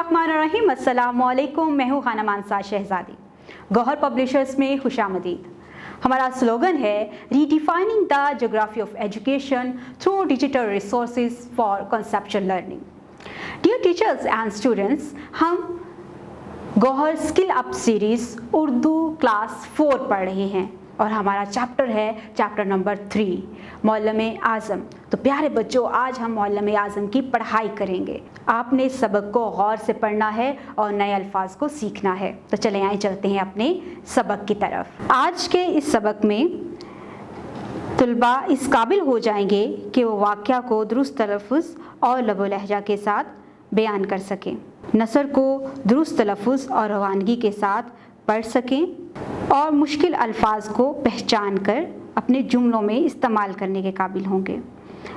बिस्मिल्लाहिर्रहमानिर्रहीम। अस्सलामुअलैकुम। मैं हूँ खाना मानसा शहजादी। गौहर पब्लिशर्स में खुशामदीद। हमारा स्लोगन है redefining the geography of education through digital resources for conceptual learning. Dear teachers and students, हम Gauhar skill up series Urdu class 4 पढ़ रहे हैं और हमारा चैप्टर है चैप्टर नंबर 3, मौलम-ए आज़म। तो प्यारे बच्चों, आज हम मौलम-ए आज़म की पढ़ाई करेंगे। आपने इस सबक को गौर से पढ़ना है और नए अल्फाज को सीखना है। तो चलें आइए चलते हैं अपने सबक की तरफ। आज के इस सबक में तुलबा इस काबिल हो जाएंगे कि वो वाक़या को दुरुस्त तलफ़्फ़ुज़ और लबो लहजा के साथ बयान कर सकें, नसर को दुरुस्त तलफ़्फ़ुज़ और रवानगी के साथ पढ़ सकें और मुश्किल अल्फाज को पहचान कर अपने जुमलों में इस्तेमाल करने के काबिल होंगे,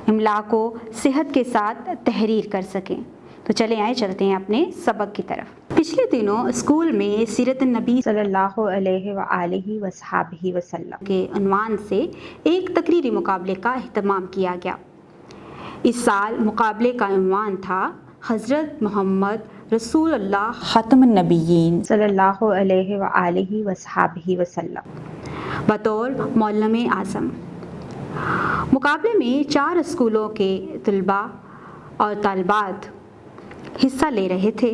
इमला को सेहत के साथ तहरीर कर सकें। तो चले आए चलते हैं अपने सबक की तरफ। पिछले दिनों स्कूल में सीरत नबी सल्लल्लाहु अलैहि वसल्लम के उन्वान से एक तकरीरी मुकाबले का एहतमाम किया गया। इस साल मुकाबले का उन्वान था हज़रत मोहम्मद रसूलुल्लाह ख़ातमुन नबिय्यीन सल्लल्लाहु अलैहि वसल्लम बतौर मौलम-ए आज़म। मुकाबले में 4 स्कूलों के तलबा और तालिबात हिस्सा ले रहे थे।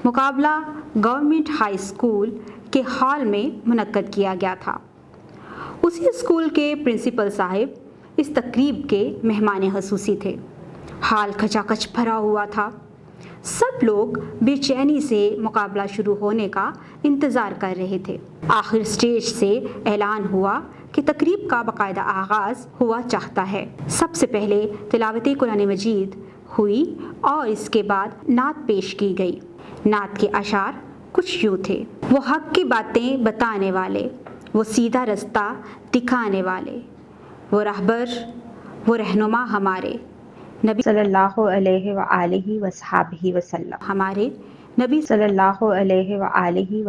मुकाबला गवर्नमेंट हाई स्कूल के हॉल में मुनक्कद किया गया था। उसी स्कूल के प्रिंसिपल साहिब इस तकरीब के मेहमान ख़ुसूसी थे। हाल खचाखच भरा हुआ था। सब लोग बेचैनी से मुकाबला शुरू होने का इंतज़ार कर रहे थे। आखिर स्टेज से ऐलान हुआ कि तकरीब का बाकायदा आगाज़ हुआ चाहता है। सबसे पहले तिलावत कुरान मजीद हुई और इसके बाद नात पेश की गई। नात के अशार कुछ यूँ थे: वो हक़ की बातें बताने वाले, वो सीधा रास्ता दिखाने वाले, वो रहबर, वो रहनुमा हमारे नबी सल्लल्लाहु अलैहि वसल्लम, हमारे नबी सल्लल्लाहु अलैहि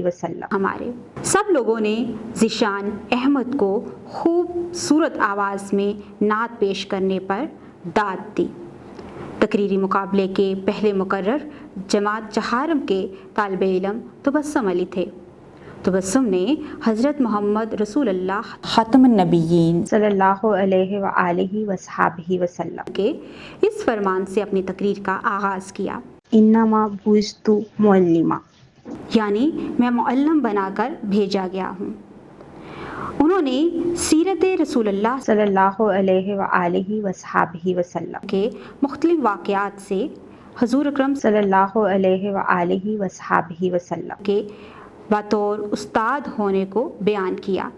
वसल्लम हमारे। सब लोगों ने ज़िशान अहमद को खूबसूरत आवाज़ में नात पेश करने पर दाद दी। तकरीरी मुकाबले के पहले मुकर्रर जमात चहारम के तालिब इल्म तबस्सुम अली थे। तबस्सुम ने हज़रत मोहम्मद रसूलुल्लाह ख़ातमुन नबिय्यीन सल्लल्लाहु अलैहि वसल्लम के इस फरमान से अपनी तकरीर का आगाज़ किया: इन्नमा बुइस्तु मुअल्लिमा, यानी मैं मुअल्लिम बनाकर भेजा गया हूँ। उन्होंने सीरत रसूलुल्लाह सल्लल्लाहु अलैहि वसल्लम के मुख्तलिफ वाक़यात से हुज़ूर अकरम सल्लल्लाहु अलैहि वसल्लम के बतौर उस्ताद होने को बयान किया।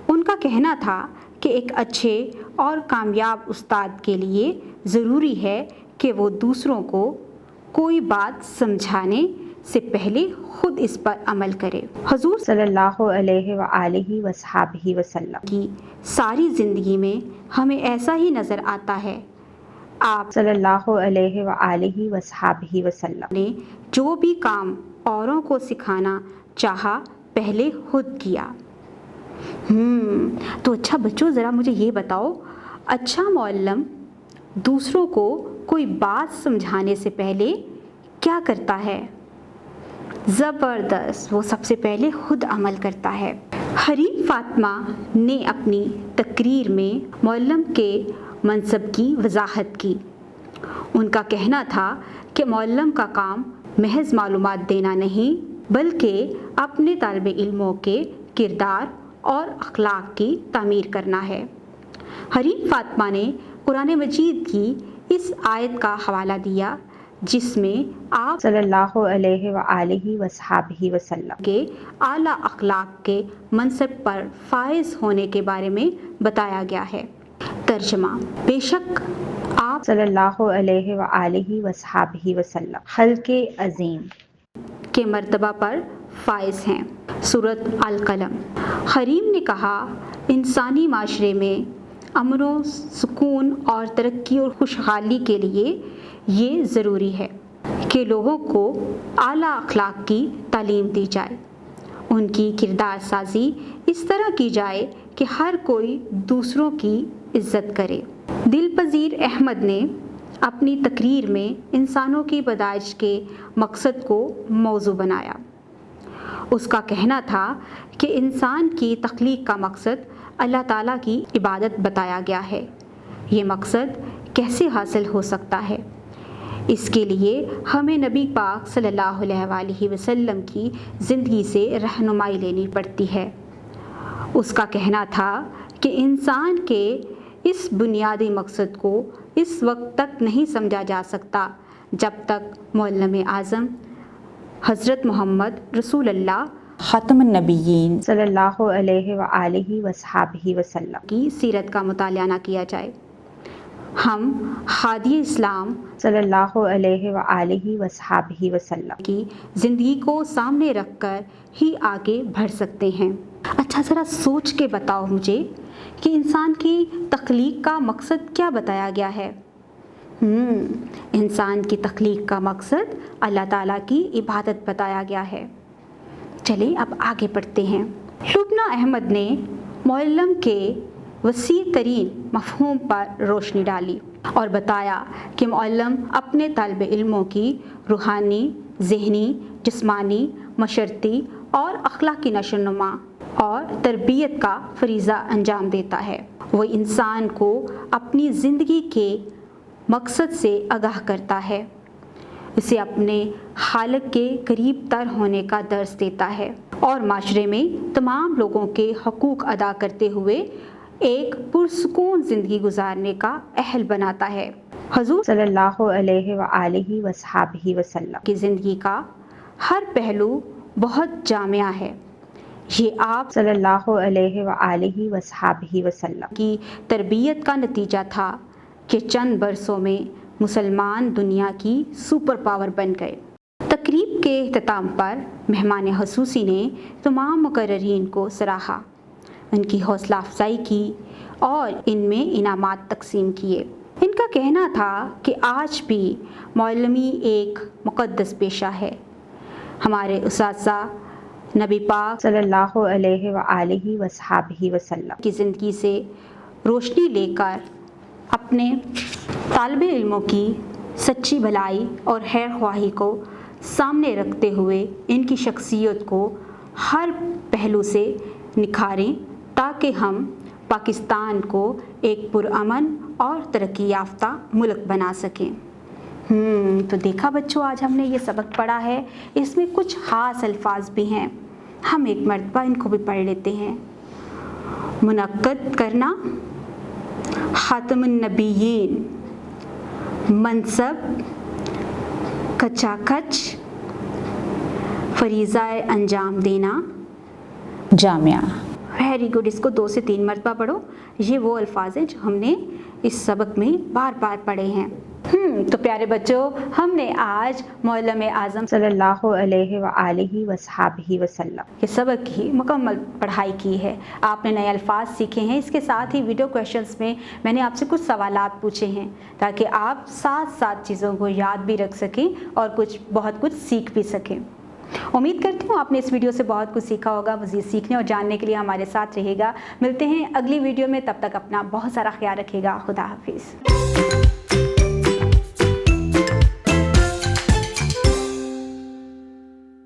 उनका कहना था कि एक अच्छे और कामयाब उस्ताद के लिए ज़रूरी है कि वो दूसरों को कोई बात समझाने से पहले खुद इस पर अमल करे। हुज़ूर सल्लल्लाहु अलैहि वसल्लम की सारी ज़िंदगी में हमें ऐसा ही नज़र आता है। आप सल्लल्लाहु अलैहि वसल्लम ने जो भी काम औरों को सिखाना चाहा, पहले खुद किया। तो अच्छा बच्चों, ज़रा मुझे ये बताओ, अच्छा मौल्लम दूसरों को कोई बात समझाने से पहले क्या करता है? ज़बरदस्त, वो सबसे पहले खुद अमल करता है। हरीम फ़ातिमा ने अपनी तकरीर में मौल्लम के मनसब की वजाहत की। उनका कहना था कि मौल्लम का काम महज मालूमात देना नहीं, बल्कि अपने तालिब इल्मों के किरदार और अखलाक की तामीर करना है। हरीम फ़ातिमा ने कुरान मजीद की इस आयत का हवाला दिया जिसमें आप सल्लल्लाहु अलैहि वसल्लम के आला अखलाक के मनसब पर फाइज होने के बारे में बताया गया है। तर्जमा: बेशक आप सल्लल्लाहु अलैहि वसल्लम खल्क़े अज़ीम के मर्तबा पर फाइज हैं। सूरत अल कलम। हरीम ने कहा, इंसानी माशरे में अमन, सुकून और तरक्की और खुशहाली के लिए ये ज़रूरी है कि लोगों को आला अखलाक की तालीम दी जाए। उनकी किरदार साजी इस तरह की जाए कि हर कोई दूसरों की इज़्ज़त करे। दिलपज़ीर अहमद ने اپنی تقریر میں انسانوں کی پیدائش کے مقصد کو موضوع بنایا۔ اس کا کہنا تھا کہ انسان کی تخلیق کا مقصد اللہ تعالیٰ کی عبادت بتایا گیا ہے۔ یہ مقصد کیسے حاصل ہو سکتا ہے؟ اس کے لیے ہمیں نبی پاک صلی اللہ علیہ وآلہ وسلم کی زندگی سے رہنمائی لینی پڑتی ہے۔ اس کا کہنا تھا کہ انسان کے اس بنیادی مقصد کو اس وقت تک نہیں سمجھا جا سکتا جب تک معلم اعظم حضرت محمد رسول اللہ خاتم النبیین صلی اللہ علیہ وآلہ وصحبہ وسلم کی سیرت کا مطالعہ نہ کیا جائے۔ ہم ہادی اسلام صلی اللہ علیہ وآلہ وصحبہ وسلم کی زندگی کو سامنے رکھ کر ہی آگے بڑھ سکتے ہیں۔ اچھا ذرا سوچ کے بتاؤ مجھے کہ انسان کی تخلیق کا مقصد کیا بتایا گیا ہے؟ انسان کی تخلیق کا مقصد اللہ تعالیٰ کی عبادت بتایا گیا ہے۔ چلیں اب آگے بڑھتے ہیں۔ لبنہ احمد نے معلم کے وسیع ترین مفہوم پر روشنی ڈالی اور بتایا کہ معلم اپنے طالب علموں کی روحانی، ذہنی، جسمانی، معاشرتی اور اخلاقی نشو و نما اور تربیت کا فریضہ انجام دیتا ہے۔ وہ انسان کو اپنی زندگی کے مقصد سے آگاہ کرتا ہے، اسے اپنے خالق کے قریب تر ہونے کا درس دیتا ہے اور معاشرے میں تمام لوگوں کے حقوق ادا کرتے ہوئے ایک پرسکون زندگی گزارنے کا اہل بناتا ہے۔ حضور صلی اللہ علیہ وآلہ وصحبہ وسلم کی زندگی کا ہر پہلو بہت جامع ہے۔ یہ آپ صلی اللہ علیہ وآلہ وصحبہ وسلم کی تربیت کا نتیجہ تھا کہ چند برسوں میں مسلمان دنیا کی سپر پاور بن گئے۔ تقریب کے اختتام پر مہمان خصوصی نے تمام مقررین کو سراہا، ان کی حوصلہ افزائی کی اور ان میں انعامات تقسیم کیے۔ ان کا کہنا تھا کہ آج بھی معلمی ایک مقدس پیشہ ہے۔ ہمارے اساتذہ نبی پاک صلی اللہ علیہ وآلہ وصحبہ وسلم کی زندگی سے روشنی لے کر اپنے طالب علموں کی سچی بھلائی اور خیر خواہی کو سامنے رکھتے ہوئے ان کی شخصیت کو ہر پہلو سے نکھاریں تاکہ ہم پاکستان کو ایک پرامن اور ترقی یافتہ ملک بنا سکیں۔ تو دیکھا بچوں، آج ہم نے یہ سبق پڑھا ہے، اس میں کچھ خاص الفاظ بھی ہیں، ہم ایک مرتبہ ان کو بھی پڑھ لیتے ہیں۔ منعقد کرنا، خاتم النبیین، منصب، کچا کچ، فریضہ انجام دینا، جامعہ۔ ویری گڈ، اس کو 2 سے 3 مرتبہ پڑھو۔ یہ وہ الفاظ ہیں جو ہم نے اس سبق میں بار بار پڑھے ہیں۔ تو پیارے بچوں، ہم نے آج معلم اعظم صلی اللہ علیہ وآلہ وصحبہ وسلم کے سبق کی مکمل پڑھائی کی ہے۔ آپ نے نئے الفاظ سیکھے ہیں۔ اس کے ساتھ ہی ویڈیو کویشچنز میں میں نے آپ سے کچھ سوالات پوچھے ہیں تاکہ آپ ساتھ ساتھ چیزوں کو یاد بھی رکھ سکیں اور بہت کچھ سیکھ بھی سکیں۔ امید کرتی ہوں آپ نے اس ویڈیو سے بہت کچھ سیکھا ہوگا۔ مزید سیکھنے اور جاننے کے لیے ہمارے ساتھ رہے گا۔ ملتے ہیں اگلی ویڈیو میں، تب تک اپنا بہت سارا خیال رکھے گا۔ خدا حافظ۔